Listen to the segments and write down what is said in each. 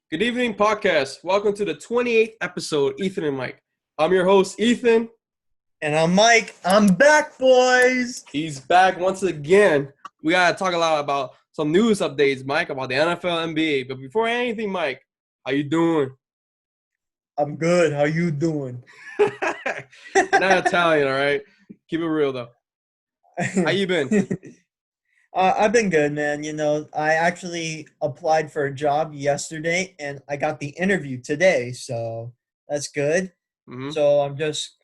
Good evening, podcast. Welcome to the 28th episode, Ethan and Mike. I'm your host, Ethan. And I'm Mike. I'm back, boys. He's back once again. We got to talk a lot about some news updates, Mike, about the NFL, NBA. But before anything, Mike, how you doing? I'm good. How you doing? Not Italian, all right? Keep it real, though. How you been? I've been good, man. You know, I actually applied for a job yesterday, and I got the interview today, so that's good. Mm-hmm. So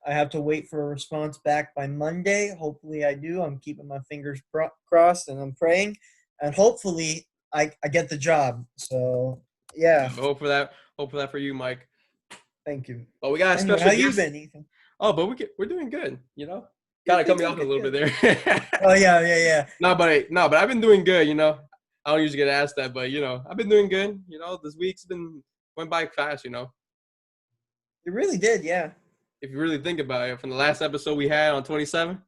I have to wait for a response back by Monday. Hopefully I do. I'm keeping my fingers crossed, and I'm praying. And hopefully I get the job. So, yeah. Hope for that. Hope for that for you, Mike. Thank you. But we got a Anyway, special how you guest. been, Ethan? Oh, but we're doing good, you know? Got to cut me off a little bit there. Oh, yeah. No, but I've been doing good, you know. I don't usually get asked that, but, you know, I've been doing good. You know, this week's went by fast, you know. You really did, yeah. If you really think about it, from the last episode we had on 27.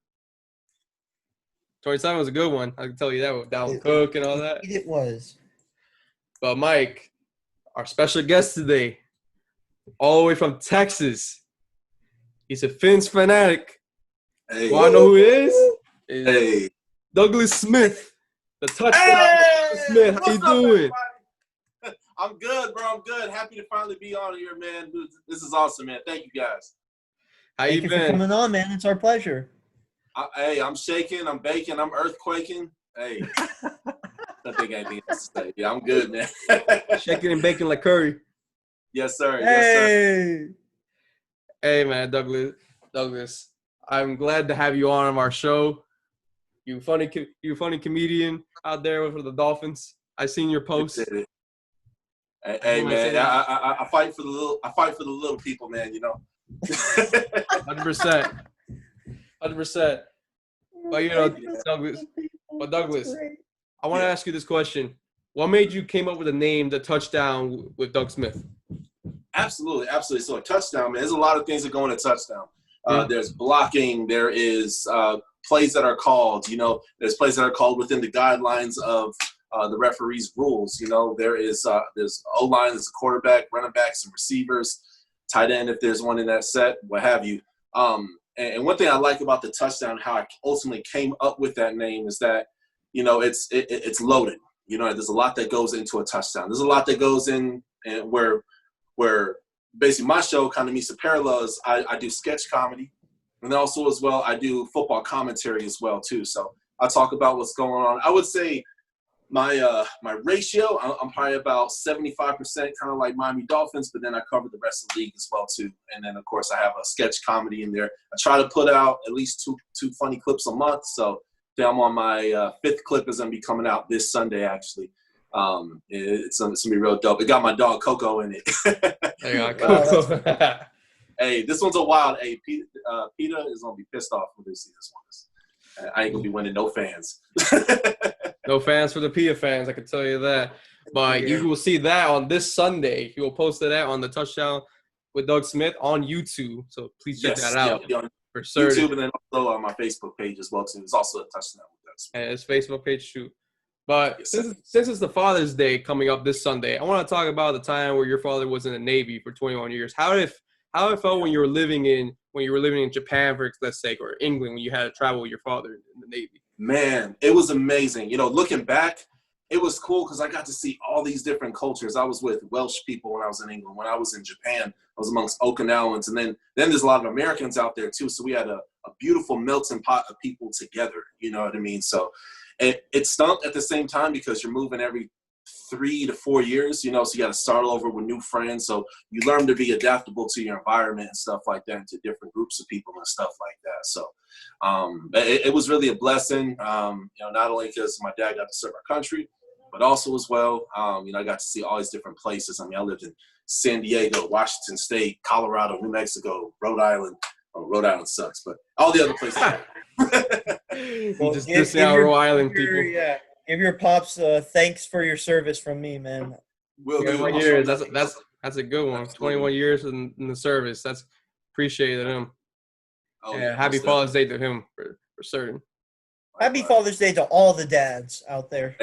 27 was a good one. I can tell you that with Dalvin Cook and all that. It was. But, Mike, our special guest today, all the way from Texas, he's a Fins fanatic. Hey. Want to know who he is? Hey. Douglas Smith. The touchdown Smith. How you doing? I'm good, bro. I'm good. Happy to finally be on here, man. This is awesome, man. Thank you, guys. How Thank you you for been? coming on, man. It's our pleasure. Hey, I'm shaking. I'm baking. I'm earthquaking. Hey. I think anything else to say. Yeah, I'm good, man. Shaking and baking like curry. Yes, sir. Hey. Yes, sir. Hey, man, Douglas. I'm glad to have you on our show. You funny comedian out there for the Dolphins. I seen your posts. Hey, man. I fight for the little. I fight for the little people, man. You know. 100%. 100%. But you know, Douglas, I want to ask you this question: what made you came up with the name "The Touchdown" with Doug Smith? Absolutely. So a touchdown, man. There's a lot of things that go in a touchdown. There's blocking. There is plays that are called. You know, there's plays that are called within the guidelines of the referee's rules. You know, there's O-line, there's a quarterback, running backs, and receivers, tight end if there's one in that set, what have you. And one thing I like about the touchdown, how I ultimately came up with that name, is that, you know, it's loaded. You know, there's a lot that goes into a touchdown. There's a lot that goes in, and where basically my show kind of meets the parallels. I do sketch comedy, and then also as well I do football commentary as well too. So I talk about what's going on. I would say my ratio, I'm probably about 75% kind of like Miami Dolphins, but then I cover the rest of the league as well too. And then of course I have a sketch comedy in there. I try to put out at least two funny clips a month. So I'm on my fifth clip is gonna be coming out this Sunday actually. It's gonna be real dope. It got my dog Coco in it. There you go. Hey, this one's a wild. Hey, PETA is gonna be pissed off when they see this one. I ain't gonna be winning no fans. No fans for the PETA fans, I can tell you that. But you will see that on this Sunday. He will post that on the Touchdown with Doug Smith on YouTube. So please check that out. Yeah, on for certain. YouTube and then also on my Facebook page as well too. It's also a Touchdown with Doug Smith. And his Facebook page too. But since it's the Father's Day coming up this Sunday, I want to talk about the time where your father was in the Navy for 21 years. How it felt when you were living in Japan, for let's say, or England, when you had to travel with your father in the Navy. Man, it was amazing. You know, looking back, it was cool because I got to see all these different cultures. I was with Welsh people when I was in England. When I was in Japan, I was amongst Okinawans. And then there's a lot of Americans out there too. So we had a beautiful melting pot of people together. You know what I mean? So it stunk at the same time because you're moving every 3 to 4 years, you know, so you got to start over with new friends. So you learn to be adaptable to your environment and stuff like that, and to different groups of people and stuff like that. So it was really a blessing, you know, not only because my dad got to serve our country, but also as well, you know, I got to see all these different places. I mean, I lived in San Diego, Washington State, Colorado, New Mexico, Rhode Island. Oh, Rhode Island sucks, but all the other places. Well, just Rhode Island people. Yeah. Give your pops thanks for your service from me, man. Will do. 21 years. That's a good one. Absolutely. 21 years in the service. That's appreciated him. Oh, yeah. Happy Father's Day to him for certain. Happy Father's Day to all the dads out there.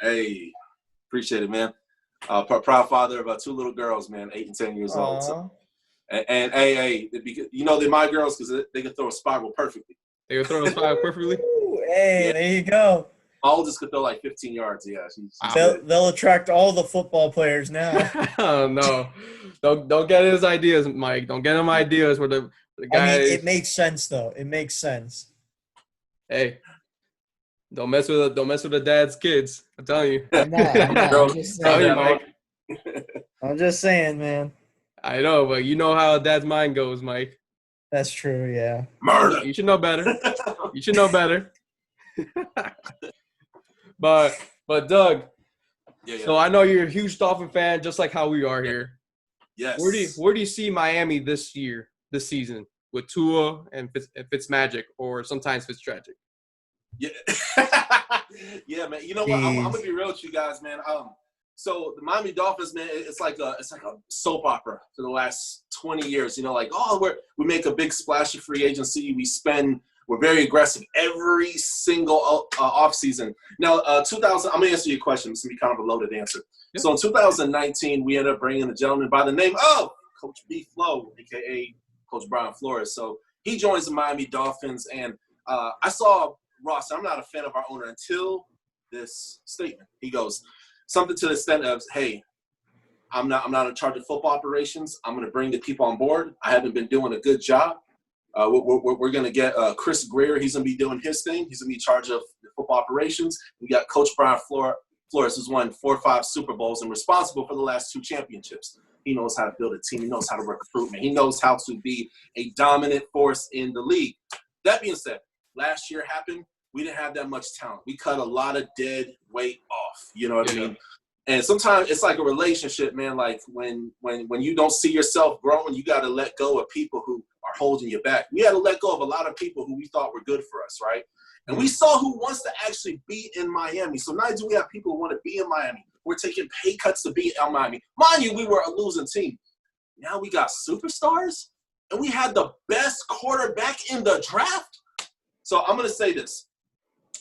Hey, appreciate it, man. Proud father of 2 little girls, man, 8 and 10 years old. So, Aw. and hey, you know they're my girls because they can throw a spiral perfectly. They were throwing a spiral perfectly. Ooh, hey, Yeah. there you go. My oldest could throw like 15 yards. Yeah, she's They'll attract all the football players now. Oh no! Don't get his ideas, Mike. Don't get him ideas where the guys. I mean, it makes sense though. It makes sense. Hey, don't mess with the dad's kids. I'm telling you. I'm not. I'm just Tell you, saying. Mike. I'm just saying, man. I know, but you know how a dad's mind goes, Mike. That's true. Yeah. murder. You should know better. You should know better. But Doug, Yeah. so I know you're a huge Dolphin fan, just like how we are here. Yes. Where do you see Miami this season with Tua and Fitzmagic, or sometimes Fitztragic? Yeah. Yeah, man. You know what? I'm gonna be real with you guys, man. So the Miami Dolphins, man, it's like a soap opera for the last 20 years. You know, like, we make a big splash of free agency. We're very aggressive every single offseason. Now, I'm going to answer your question. It's going to be kind of a loaded answer. Yep. So in 2019, we ended up bringing a gentleman by the name of Coach B. Flo, a.k.a. Coach Brian Flores. So he joins the Miami Dolphins, and I saw Ross. I'm not a fan of our owner until this statement. He goes something to the extent of, hey, I'm not in charge of football operations. I'm going to bring the people on board. I haven't been doing a good job. We're going to get Chris Greer. He's going to be doing his thing. He's going to be in charge of the football operations. We got Coach Brian Flores, who's won 4 or 5 Super Bowls and responsible for the last 2 championships. He knows how to build a team. He knows how to work recruitment. He knows how to be a dominant force in the league. That being said, last year happened. We didn't have that much talent. We cut a lot of dead weight off. You know what I mean? And sometimes it's like a relationship, man. Like when you don't see yourself growing, you got to let go of people who are holding you back. We had to let go of a lot of people who we thought were good for us, right? And we saw who wants to actually be in Miami. So not do we have people who want to be in Miami. We're taking pay cuts to be in Miami. Mind you, we were a losing team. Now we got superstars, and we had the best quarterback in the draft. So I'm going to say this.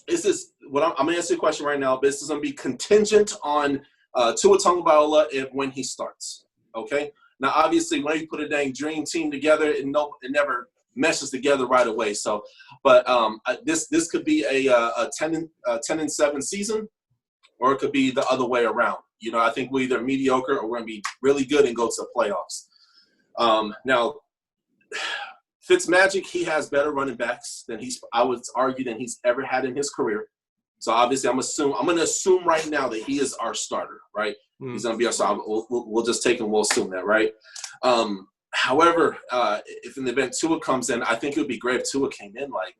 This is what I'm going to answer your question right now, but this is going to be contingent on Tua Tagovailoa when he starts. Okay? Now, obviously, when you put a dang dream team together, it never meshes together right away. So, but this could be a 10-7 season, or it could be the other way around. You know, I think we're either mediocre or we're going to be really good and go to the playoffs. Now, Fitzmagic, he has better running backs than I would argue than he's ever had in his career. So obviously, I'm going to assume right now that he is our starter, right? Mm. He's going to be our starter. We'll just take him. We'll assume that, right? However, if in the event Tua comes in, I think it would be great if Tua came in like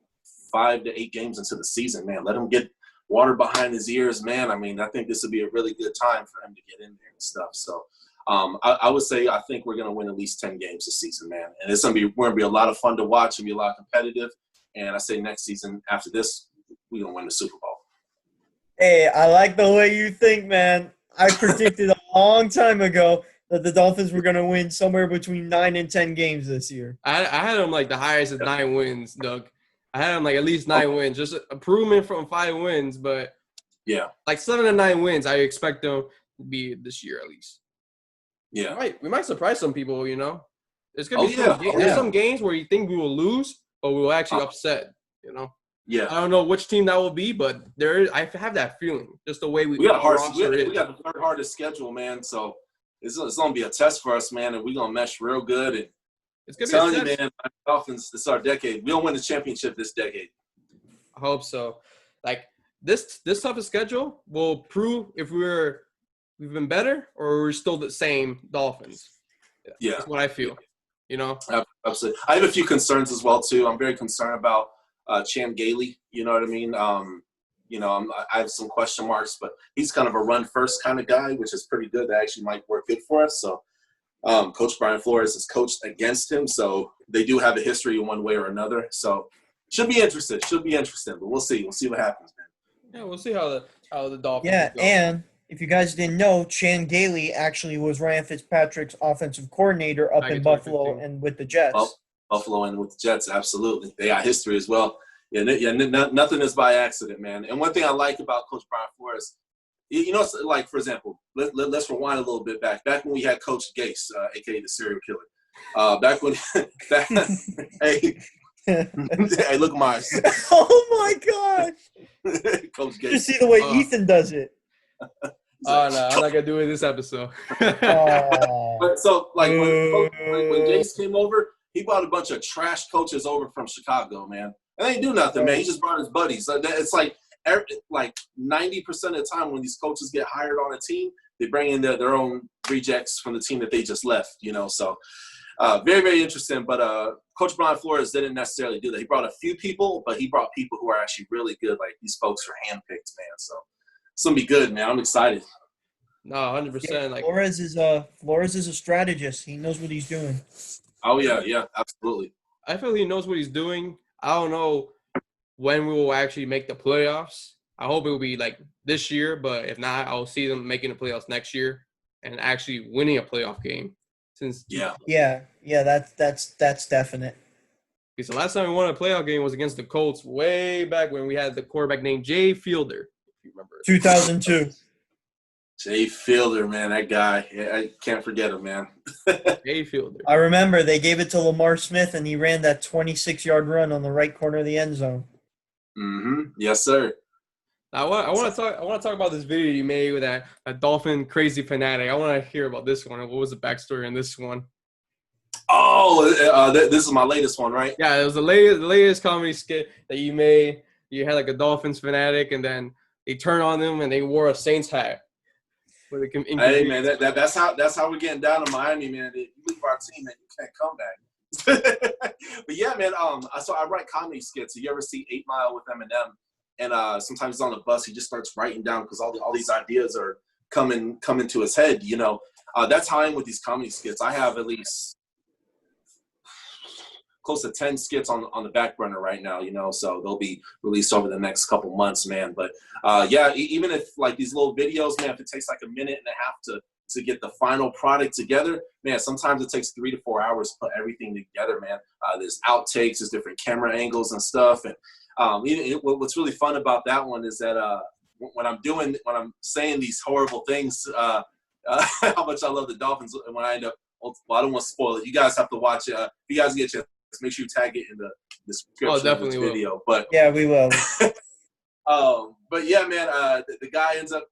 5 to 8 games into the season, man. Let him get water behind his ears, man. I mean, I think this would be a really good time for him to get in there and stuff. So I would say I think we're going to win at least 10 games this season, man. And it's going to be a lot of fun to watch. It'll be a lot of competitive. And I say next season after this, we're going to win the Super Bowl. Hey, I like the way you think, man. I predicted a long time ago that the Dolphins were going to win somewhere between 9 and 10 games this year. I had them like the highest of 9 wins, Doug. I had them like at least 9 wins. Just improvement from 5 wins, but yeah, like 7 to 9 wins, I expect them to be this year at least. Yeah. We might surprise some people, you know. There's going to be there's some games where you think we will lose, but we will actually upset, you know. Yeah, I don't know which team that will be, but I have that feeling. Just the way we got the third hardest schedule, man. So it's gonna be a test for us, man, and we're gonna mesh real good. And it's gonna telling you, man, Dolphins, this is our decade. We don't win the championship this decade. I hope so. Like this type of schedule will prove if we've been better or we're still the same Dolphins. Yeah, that's what I feel. You know, absolutely. I have a few concerns as well too. I'm very concerned about Champ Gailey, you know what I mean? I have some question marks, but he's kind of a run-first kind of guy, which is pretty good. That actually might work good for us. So Coach Brian Flores has coached against him, so they do have a history in one way or another. So should be interesting, but we'll see. We'll see what happens, man. Yeah, we'll see how the Dolphins go. And if you guys didn't know, Chan Gailey actually was Ryan Fitzpatrick's offensive coordinator up in Buffalo and with the Jets. Buffalo and with the Jets, absolutely. They got history as well. Yeah, nothing is by accident, man. And one thing I like about Coach Brian Flores, You know, like, for example, let's rewind a little bit back. Back when we had Coach Gase, a.k.a. the serial killer. Back when hey, hey, look at mine. Oh, my gosh. Coach Gase. You see the way Ethan does it. Oh, no, I'm not going to do it this episode. But so, like, when Gase came over, he brought a bunch of trash coaches over from Chicago, man. And they didn't do nothing, man. He just brought his buddies. It's like 90% of the time when these coaches get hired on a team, they bring in their own rejects from the team that they just left, you know. So very, very interesting. But Coach Brian Flores didn't necessarily do that. He brought a few people, but he brought people who are actually really good. Like, these folks are handpicked, man. So it's going to be good, man. I'm excited. No, 100%. Yeah, like Flores is a strategist. He knows what he's doing. Oh, yeah, absolutely. I feel he knows what he's doing. I don't know when we will actually make the playoffs. I hope it will be like this year, but if not, I'll see them making the playoffs next year and actually winning a playoff game. Yeah, that's definite. Because the last time we won a playoff game was against the Colts way back when we had the quarterback named Jay Fielder, if you remember. 2002. Jay Fielder, man, that guy. Yeah, I can't forget him, man. Jay Fielder. I remember they gave it to Lamar Smith, and he ran that 26-yard run on the right corner of the end zone. Mm-hmm. Yes, sir. I want to talk about this video you made with that Dolphin crazy fanatic. I want to hear about this one. What was the backstory on this one? Oh, this is my latest one, right? Yeah, it was the latest comedy skit that you made. You had like a Dolphins fanatic, and then they turned on them, and they wore a Saints hat. Hey, man, that's how we're getting down to Miami, man. You leave our team, man, you can't come back. But yeah, man. So I write comedy skits. So you ever see 8 Mile with Eminem? And sometimes he's on the bus, he just starts writing down because all these ideas are coming to his head. You know, that's how I am with these comedy skits. I have at least close to 10 skits on the back burner right now, you know, so they'll be released over the next couple months, man. But yeah, even if like these little videos, man, if it takes like a minute and a half to get the final product together, man, sometimes it takes 3 to 4 hours to put everything together, man. There's outtakes, there's different camera angles and stuff. And what's really fun about that one is that when I'm saying these horrible things, how much I love the Dolphins, and when I end up, well, I don't want to spoil it. You guys have to watch it. If you guys get a chance, make sure you tag it in the description of this video. Will. But yeah, we will. But yeah, man, the guy ends up,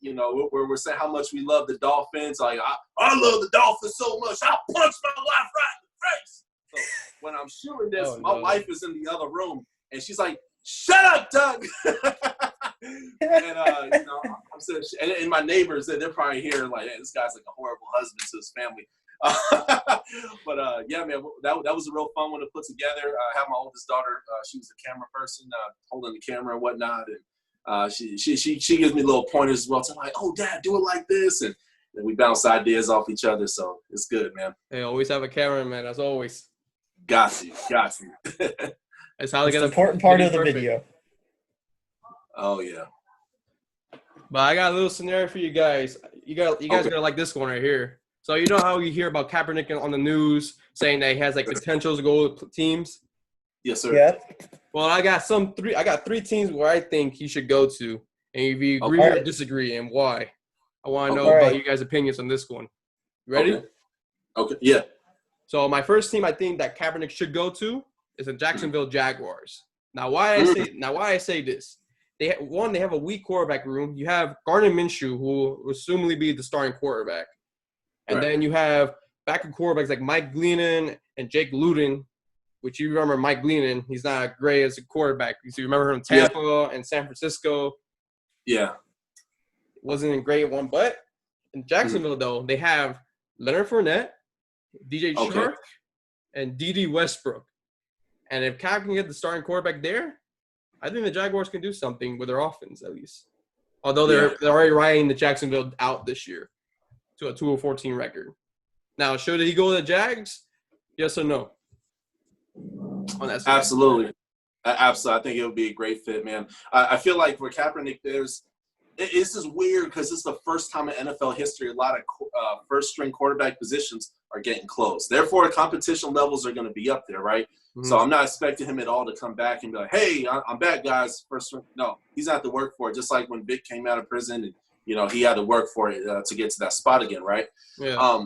we're saying how much we love the Dolphins. Like, I love the Dolphins so much, I'll punch my wife right in the face. So when I'm shooting this, my wife is in the other room, and she's like, "Shut up, Doug." And I'm saying, and my neighbors, they're probably here like, hey, this guy's like a horrible husband to his family. But yeah, man, that was a real fun one to put together. I have my oldest daughter. She was a camera person, holding the camera and whatnot, and she gives me little pointers as well. So I'm like, "Oh, Dad, do it like this," and we bounce ideas off each other. So it's good, man. Hey, always have a cameraman, as always. Got you. That's how they get an important part of the video. Oh yeah. But I got a little scenario for you guys. You guys are gonna like this one right here. So you know how you hear about Kaepernick on the news saying that he has like potential to go with teams? Yes, sir. Yeah. Well, I got 3 teams where I think he should go to, and if you agree or disagree, and why. I want to know about you guys' opinions on this one. You ready? Okay. Yeah. So my first team I think that Kaepernick should go to is the Jacksonville Jaguars. Now why I say this? They have a weak quarterback room. You have Gardner Minshew, who will assumably be the starting quarterback. And then you have backup quarterbacks like Mike Glennon and Jake Luton, which you remember Mike Glennon. He's not great as a quarterback. You remember him Tampa and San Francisco. Yeah. Wasn't a great one. But in Jacksonville, though, they have Leonard Fournette, DJ Chark, and D.D. Westbrook. And if Cap can get the starting quarterback there, I think the Jaguars can do something with their offense at least. Although they're already riding the Jacksonville out this year to a 2-14 record. Now, should he go to the Jags? Yes or no? Absolutely. Absolutely. I think it would be a great fit, man. I feel like for Kaepernick, it's just weird because it's the first time in NFL history a lot of first-string quarterback positions are getting closed. Therefore, competition levels are going to be up there, right? Mm-hmm. So I'm not expecting him at all to come back and be like, "Hey, I'm back, guys." First string. No, he's going to have to work for it. Just like when Vic came out of prison and he had to work for it to get to that spot again, right? Yeah.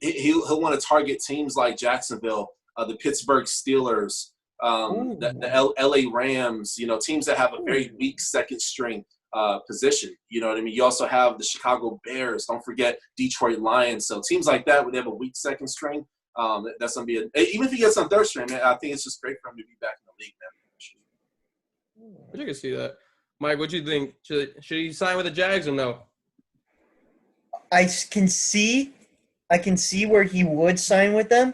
He'll want to target teams like Jacksonville, the Pittsburgh Steelers, the LA Rams, teams that have a very weak second string position. You know what I mean? You also have the Chicago Bears. Don't forget Detroit Lions. So teams like that, where they have a weak second string, that's going to be even if he gets on third string, man, I think it's just great for him to be back in the league, man. But you can see that. Mike, what do you think? Should he sign with the Jags or no? I can see where he would sign with them,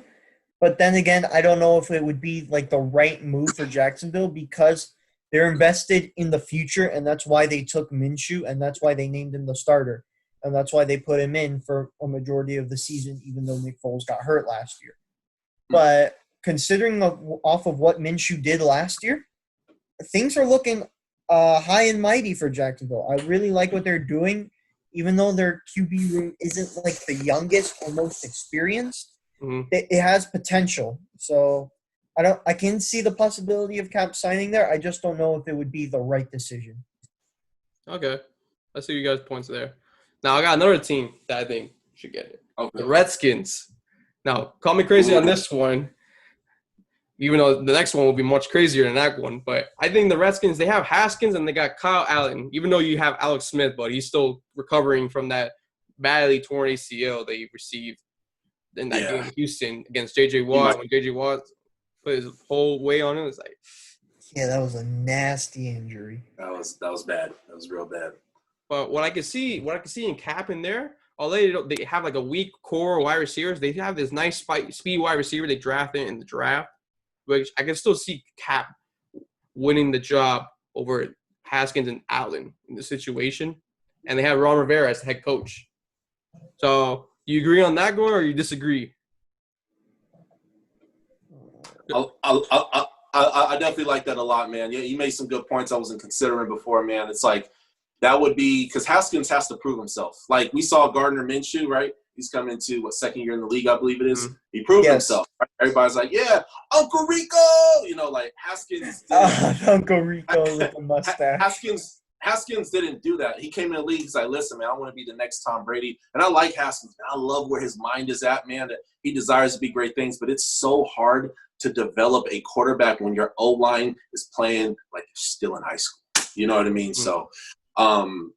but then again, I don't know if it would be like the right move for Jacksonville because they're invested in the future, and that's why they took Minshew, and that's why they named him the starter, and that's why they put him in for a majority of the season, even though Nick Foles got hurt last year. But considering off of what Minshew did last year, things are looking high and mighty for Jacksonville. I really like what they're doing, even though their QB room isn't like the youngest or most experienced. Mm-hmm. It has potential. So I can see the possibility of Cap signing there. I just don't know if it would be the right decision. Okay. I see you guys' points there. Now, I got another team that I think should get it. Okay. The Redskins. Now, call me crazy on this one, even though the next one will be much crazier than that one. But I think the Redskins, they have Haskins and they got Kyle Allen, even though you have Alex Smith, but he's still recovering from that badly torn ACL that he received in that game in Houston against J.J. Watt. When J.J. Watt put his whole weight on it, it's like – yeah, that was a nasty injury. That was bad. That was real bad. But what I could see in Cap in there, although they have like a weak core wide receivers, they have this nice speed wide receiver they drafted in the draft, which I can still see Cap winning the job over Haskins and Allen in the situation. And they have Ron Rivera as the head coach. So do you agree on that, Gore, or you disagree? I definitely like that a lot, man. Yeah, you made some good points I wasn't considering before, man. It's like that would be because Haskins has to prove himself. Like we saw Gardner Minshew, right? He's coming into second year in the league, I believe it is. Mm-hmm. He proved himself. Right? Everybody's like, "Yeah, Uncle Rico," like Haskins. Uncle Rico with a mustache. Haskins didn't do that. He came in the league. He's like, "Listen, man, I want to be the next Tom Brady." And I like Haskins, man. I love where his mind is at, man. That he desires to be great things, but it's so hard to develop a quarterback when your O-line is playing like you're still in high school. You know what I mean? Mm-hmm. So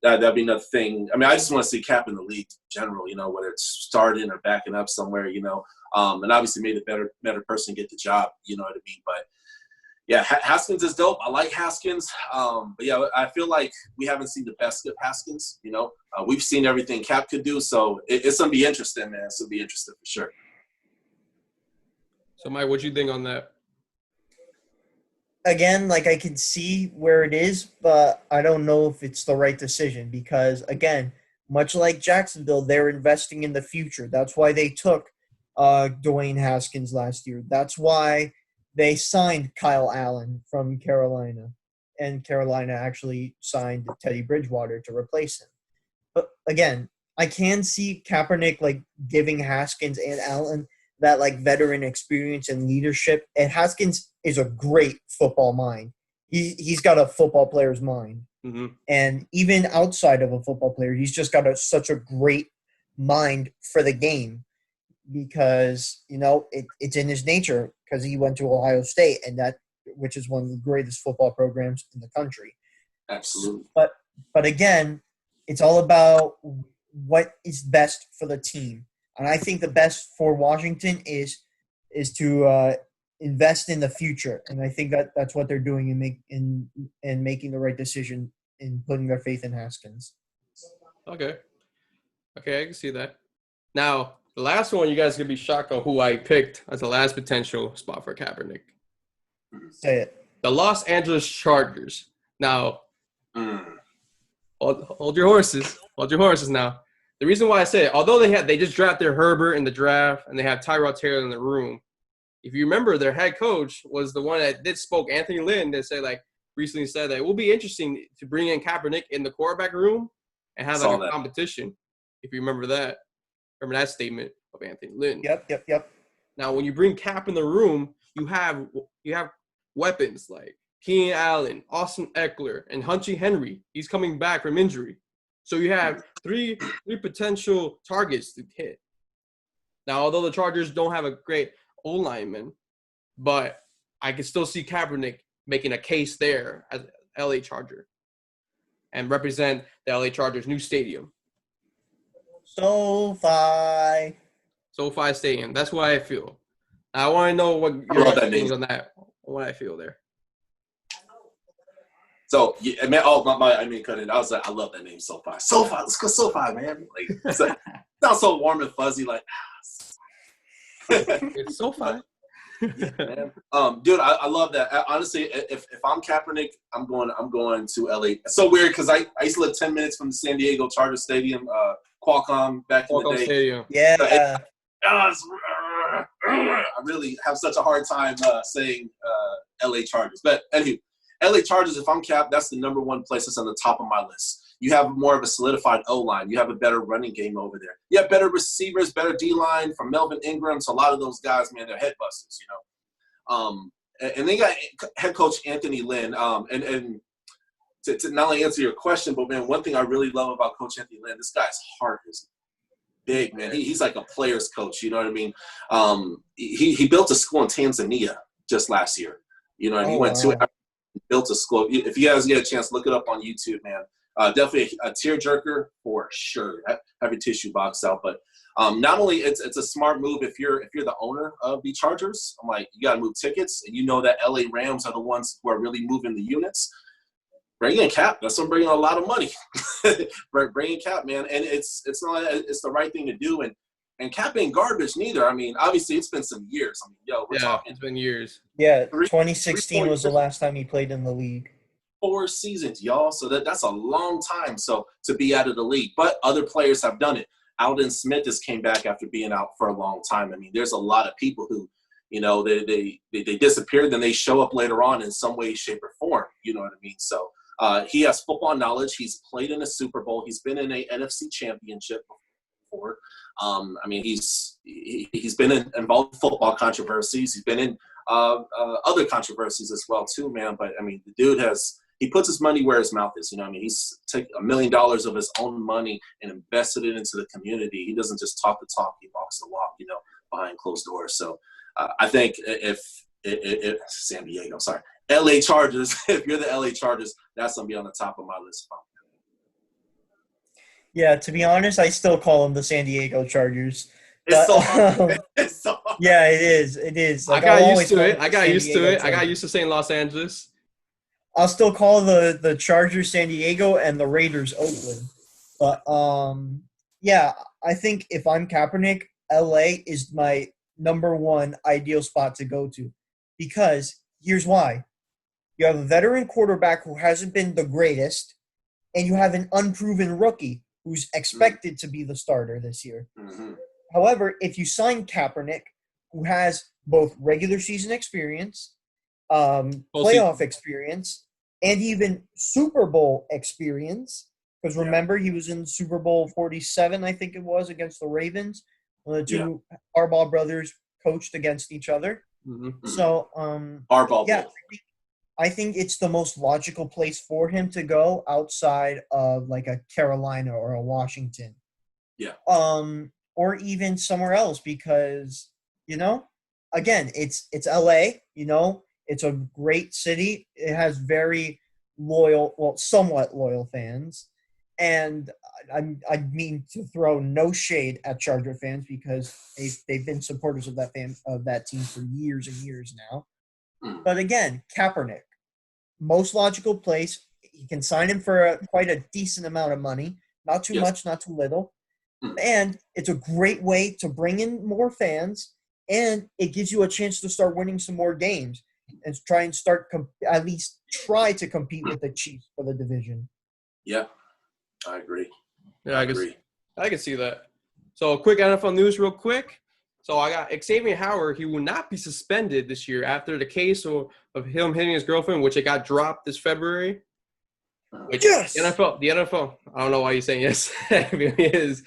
that'd be another thing. I mean, I just want to see Cap in the league in general, whether it's starting or backing up somewhere, and obviously made a better person get the job, you know what I mean? But yeah, Haskins is dope. I like Haskins. But yeah, I feel like we haven't seen the best of Haskins, we've seen everything Cap could do. So it's going to be interesting, man. It's going to be interesting for sure. So, Mike, what do you think on that? Again, like I can see where it is, but I don't know if it's the right decision because, again, much like Jacksonville, they're investing in the future. That's why they took Dwayne Haskins last year. That's why they signed Kyle Allen from Carolina, and Carolina actually signed Teddy Bridgewater to replace him. But, again, I can see Kaepernick, like, giving Haskins and Allen that like veteran experience and leadership. And Haskins is a great football mind. He's got a football player's mind. Mm-hmm. And even outside of a football player, he's just got such a great mind for the game because, it's in his nature because he went to Ohio State which is one of the greatest football programs in the country. Absolutely. But again, it's all about what is best for the team. And I think the best for Washington is to invest in the future, and I think that's what they're doing in making the right decision in putting their faith in Haskins. Okay, I can see that. Now, the last one, you guys are gonna be shocked on who I picked as the last potential spot for Kaepernick. Say it. The Los Angeles Chargers. Now, hold your horses. Hold your horses now. The reason why I say it, although they just drafted Herbert in the draft and they have Tyrod Taylor in the room, if you remember, their head coach was the one that spoke, Anthony Lynn, that recently said that it will be interesting to bring in Kaepernick in the quarterback room and have a competition. If you remember that statement of Anthony Lynn. Yep. Now, when you bring Cap in the room, you have weapons like Keenan Allen, Austin Eckler, and Hunty Henry. He's coming back from injury. So you have three potential targets to hit. Now, although the Chargers don't have a great O-lineman, but I can still see Kaepernick making a case there as LA Charger and represent the LA Chargers' new stadium. SoFi Stadium. That's what I feel. I want to know what your feelings on that. What I feel there. So, yeah, man, I mean, cut it. I was like, I love that name, SoFi. SoFi, let's go SoFi, man. Like, sounds so warm and fuzzy, like, It's SoFi. Yeah, man. Dude, I love that. Honestly, if I'm Kaepernick, I'm going to LA. It's so weird because I used to live 10 minutes from the San Diego Chargers Stadium, Qualcomm back in the day. Stadium. Yeah. I really have such a hard time saying LA Chargers. But anyway, LA Chargers, if I'm Cap, that's the number one place that's on the top of my list. You have more of a solidified O-line. You have a better running game over there. You have better receivers, better D-line from Melvin Ingram. So a lot of those guys, man, they're head busters, you know. And they got head coach Anthony Lynn. And to not only answer your question, but, man, one thing I really love about Coach Anthony Lynn, this guy's heart is big, man. He's like a player's coach, you know what I mean? He built a school in Tanzania just last year. You know what I mean? He went to built a school. If you guys get a chance, look it up on YouTube, man. Definitely a tearjerker for sure. Have your tissue box out, but not only it's a smart move if you're the owner of the Chargers. I'm like, you got to move tickets, and you know that LA Rams are the ones who are really moving the units. Bring in Cap. That's what bringing a lot of money. Bring in Cap, man, and it's the right thing to do. And Cap ain't garbage neither. I mean, obviously it's been some years. I mean, we're talking. It's been years. Yeah, 2016 was the last time he played in the league. 4 seasons, y'all. So that's a long time. So to be out of the league, but other players have done it. Alden Smith has came back after being out for a long time. I mean, there's a lot of people who, you know, they disappeared, then they show up later on in some way, shape, or form. You know what I mean? So he has football knowledge. He's played in a Super Bowl. He's been in a NFC Championship before. I mean, he's been involved in football controversies. He's been in other controversies as well too, man. But I mean, the dude he puts his money where his mouth is. You know what I mean? He's taken $1 million of his own money and invested it into the community. He doesn't just talk the talk; he walks the walk. You know, behind closed doors. So I think if San Diego, sorry, LA Chargers. If you're the LA Chargers, that's gonna be on the top of my list. Yeah, to be honest, I still call them the San Diego Chargers. It's so hard. It's so hard. Yeah, it is. It is. Like, I got used to it. I got used to saying Los Angeles. I'll still call the Chargers San Diego and the Raiders Oakland. But, yeah, I think if I'm Kaepernick, LA is my number one ideal spot to go to. Because here's why. You have a veteran quarterback who hasn't been the greatest, and you have an unproven rookie who's expected to be the starter this year. Mm-hmm. However, if you sign Kaepernick, who has both regular season experience, playoff experience, and even Super Bowl experience, because remember, he was in Super Bowl 47, I think it was, against the Ravens. The two Harbaugh brothers coached against each other. Mm-hmm. So, Harbaugh. Yeah, I think it's the most logical place for him to go outside of like a Carolina or a Washington. Yeah. Or even somewhere else because, you know, again, it's LA, you know, it's a great city. It has very loyal, well, somewhat loyal fans. And I mean to throw no shade at Charger fans because they've been supporters of that team for years and years now. But again, Kaepernick, most logical place. You can sign him for quite a decent amount of money, not too much, not too little. And it's a great way to bring in more fans, and it gives you a chance to start winning some more games and try to compete with the Chiefs for the division. Yeah, I agree. Yeah, I can see that. So, quick NFL news real quick. So, I got Xavier Howard. He will not be suspended this year after the case of him hitting his girlfriend, which it got dropped this February. Yes! The NFL. I don't know why you're saying yes. It is.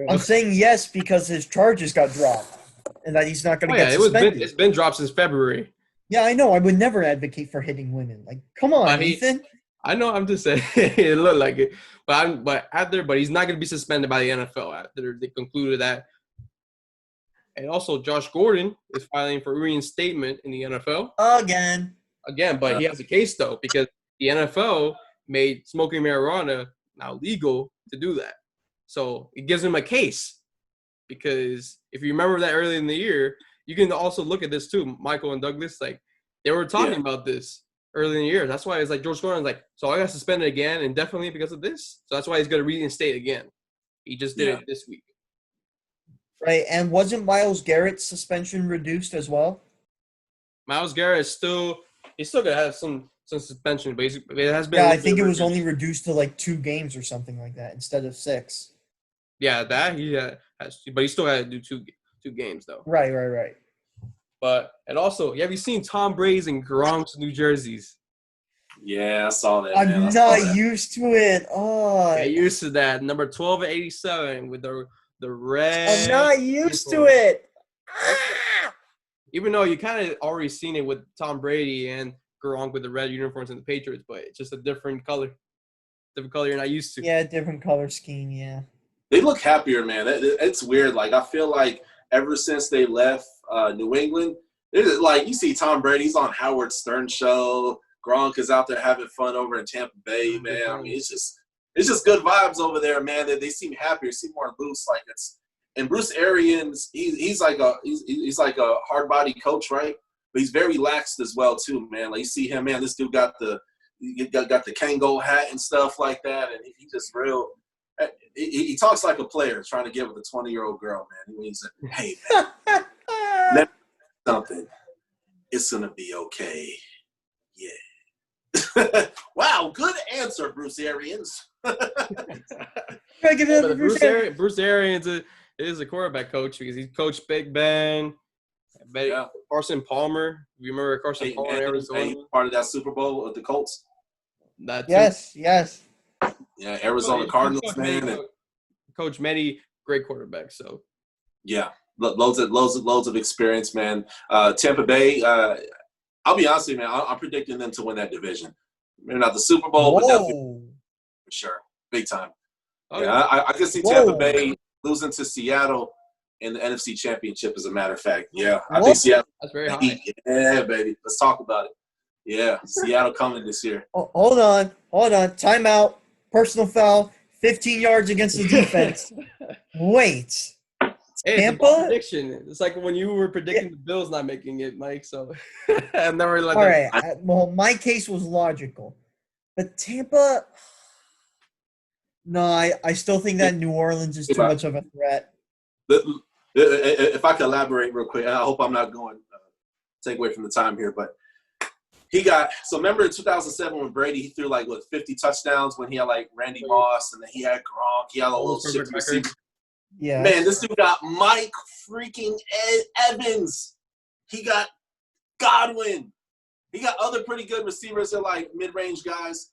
I'm saying yes because his charges got dropped and that he's not going to get suspended. It's been dropped since February. Yeah, I know. I would never advocate for hitting women. Like, come on, Nathan. I know. I'm just saying it looked like it, but he's not going to be suspended by the NFL after they concluded that. And also, Josh Gordon is filing for reinstatement in the NFL Again. but he has a case though because the NFL made smoking marijuana now legal to do that. So it gives him a case because if you remember that early in the year, you can also look at this too. Michael and Douglas, like they were talking about this early in the year. That's why it's like George Gordon's like, so I got suspended again indefinitely because of this. So that's why he's going to reinstate again. He just did it this week. Right, and wasn't Myles Garrett's suspension reduced as well? Myles Garrett is still going to have some suspension, but it has been. Yeah, I think it was only reduced to like 2 games or something like that instead of 6. Yeah, that he has, but he still had to do two games though. Right. But and also, have you seen Tom Brady's and Gronk's New Jerseys? Yeah, I saw that. I'm not used to it. Oh, Get used to that. Number 12/87 with the red. I'm not used to it. Even though you kind of already seen it with Tom Brady and Gronk with the red uniforms and the Patriots, but it's just a different color you're not used to. Yeah, different color scheme. Yeah. They look happier, man. It's weird. Like I feel like ever since they left New England, it's like you see Tom Brady's on Howard Stern show. Gronk is out there having fun over in Tampa Bay, man. I mean, it's just good vibes over there, man. They seem happier, seem more loose. Like it's and Bruce Arians, he's like a hard body coach, right? But he's very laxed as well too, man. Like you see him, man. This dude got the Kango hat and stuff like that, and he just real. He talks like a player trying to get with a 20-year-old girl, man. He's like, hey, man, let me do something. It's going to be okay. Yeah. Wow, good answer, Bruce Arians. Bruce Arians is a quarterback coach because he coached Big Ben, Carson Palmer. You remember Carson Palmer in Arizona? Part of that Super Bowl with the Colts? Yes. Yeah, Arizona Cardinals, man. Coach many great quarterbacks. So yeah, loads of experience, man. Tampa Bay. I'll be honest with you, man. I'm predicting them to win that division. Maybe not the Super Bowl, but definitely for sure, big time. Oh, yeah, I can see Tampa Bay losing to Seattle in the NFC Championship. As a matter of fact, yeah, I think Seattle. That's very high. Yeah, baby. Let's talk about it. Yeah, Seattle coming this year. Oh, hold on. Timeout. Personal foul. 15 yards against the defense. Wait. Hey, Tampa? Prediction. It's like when you were predicting the Bills not making it, Mike. So I've never let. All right. Well, my case was logical, but Tampa. No, I still think that New Orleans is too much of a threat. If I could elaborate real quick, I hope I'm not going take away from the time here, but he got – so remember in 2007 when Brady, he threw 50 touchdowns when he had Randy Moss and then he had Gronk. He had a little shit receiver. Yeah. Man, this dude got Mike freaking Evans. He got Godwin. He got other pretty good receivers that mid-range guys.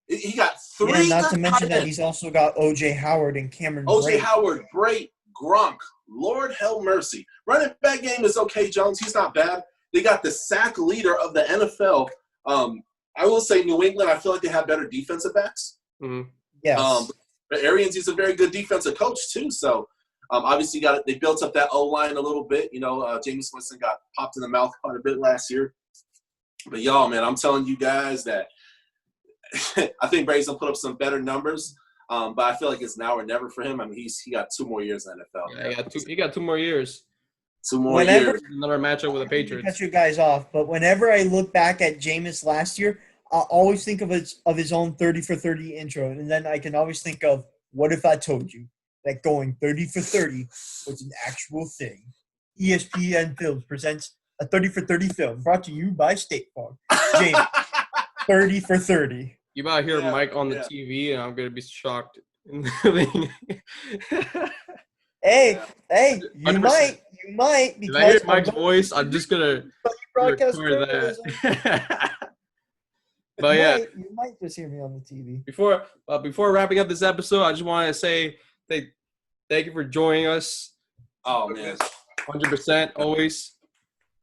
He got 3. Yeah, not to mention that he's also got O.J. Howard and Cameron O.J. Howard, Brait, Gronk. Lord hell mercy. Running back game is okay, Jones. He's not bad. They got the sack leader of the NFL. I will say New England, I feel like they have better defensive backs. Mm-hmm. Yes. But Arians, he's a very good defensive coach, too. So, obviously, they built up that O-line a little bit. You know, Jameis Winston got popped in the mouth quite a bit last year. But, y'all, man, I'm telling you guys that I think Brady's going to put up some better numbers. But I feel like it's now or never for him. I mean, he got 2 more years in the NFL. Yeah, he got 2 more years. 2 more years. Another matchup with the Patriots. Cut you guys off, but whenever I look back at Jameis last year, I always think of his own 30 for 30 intro, and then I can always think of, what if I told you that going 30 for 30 was an actual thing? ESPN Films presents a 30 for 30 film brought to you by State Farm. James, 30 for 30. You might hear Mike on the TV, and I'm going to be shocked. Hey, you 100%. might. Because if I hear Mike's voice, I'm just going to record that. But you might just hear me on the TV. Before wrapping up this episode, I just want to say thank you for joining us. Oh man, 100% always.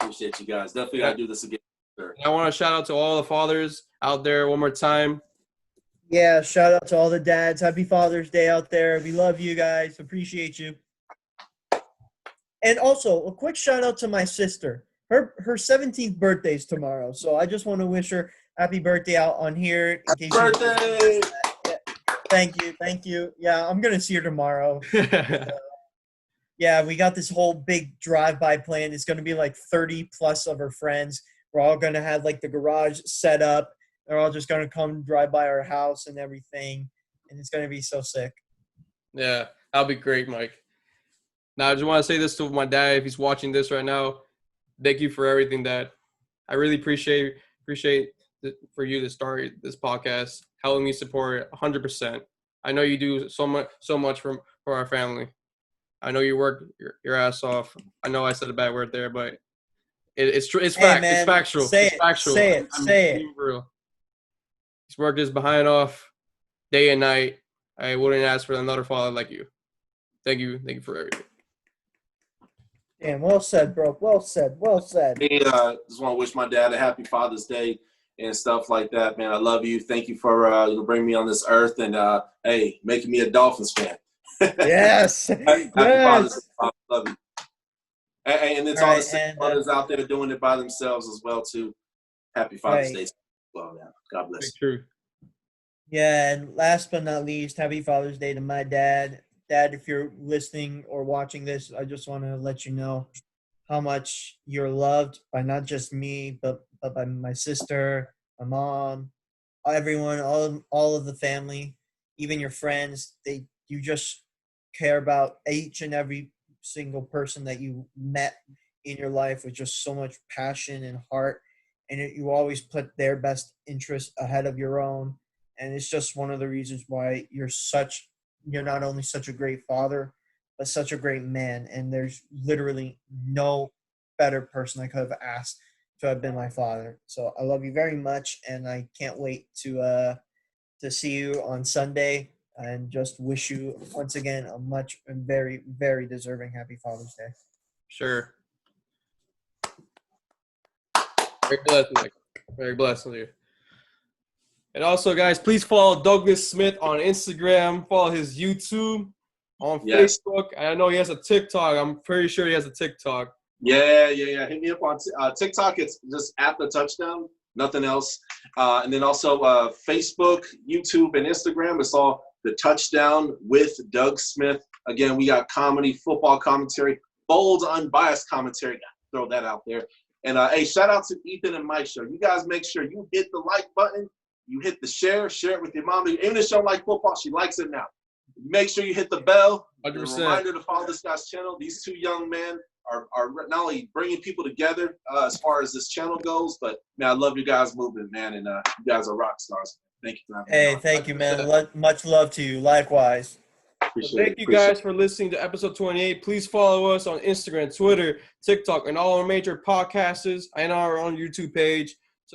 Appreciate you guys. Definitely gotta do this again. Sure. I want to shout out to all the fathers out there one more time. Yeah, shout out to all the dads. Happy Father's Day out there. We love you guys. Appreciate you. And also, a quick shout out to my sister. Her 17th birthday is tomorrow. So I just want to wish her happy birthday out on here. In case Birthday! Yeah, thank you. Yeah, I'm going to see her tomorrow. Yeah, we got this whole big drive-by plan. It's going to be like 30 plus of her friends. We're all going to have like the garage set up. They're all just going to come drive by our house and everything. And it's going to be so sick. Yeah, that'll be great, Mike. Now, I just want to say this to my dad if he's watching this right now. Thank you for everything, Dad. I really appreciate for you to start this podcast, helping me support 100%. I know you do so much for our family. I know you work your ass off. I know I said a bad word there, but it's true. It's fact. Man, it's factual. Say it's it. factual. Say it. I'm Say it. being real. He's worked his behind off day and night. I wouldn't ask for another father like you. Thank you for everything. Damn, well said, bro. Well said. Just want to wish my dad a happy Father's Day and stuff like that, man. I love you. Thank you for bringing me on this earth and hey, making me a Dolphins fan. Yes. Happy Father's Day. I love you. And it's all Right, the single mothers out there doing it by themselves as well too. Happy Father's Day. Well, man. God bless you. True. Yeah, and last but not least, happy Father's Day to my dad. Dad, if you're listening or watching this, I just want to let you know how much you're loved by not just me, but by my sister, my mom, everyone, all of the family, even your friends. You just care about each and every single person that you met in your life with just so much passion and heart, and you always put their best interest ahead of your own. And it's just one of the reasons why you're not only such a great father, but such a great man. And there's literally no better person I could have asked to have been my father. So I love you very much, and I can't wait to see you on Sunday. And just wish you once again a very, very deserving happy Father's Day. Sure. Very blessed, Mike. Very blessed with you. And also, guys, please follow Douglas Smith on Instagram. Follow his YouTube, on Facebook. I know he has a TikTok. I'm pretty sure he has a TikTok. Yeah. Hit me up on TikTok. It's just at the touchdown, nothing else. And then also Facebook, YouTube, and Instagram. It's all the touchdown with Doug Smith. Again, we got comedy, football commentary, bold, unbiased commentary. Got to throw that out there. And hey, shout out to Ethan and Mike show. You guys make sure you hit the like button. You hit the share it with your mom. Even if she don't like football, she likes it now. Make sure you hit the bell. 100%. A reminder to follow this guy's channel. These two young men are not only bringing people together as far as this channel goes, but man, I love you guys' movement, man, and you guys are rock stars. Thank you for having me on. Thank you, man. Much love to you. Likewise. Thank you guys for listening to episode 28. Please follow us on Instagram, Twitter, TikTok, and all our major podcasts and our own YouTube page.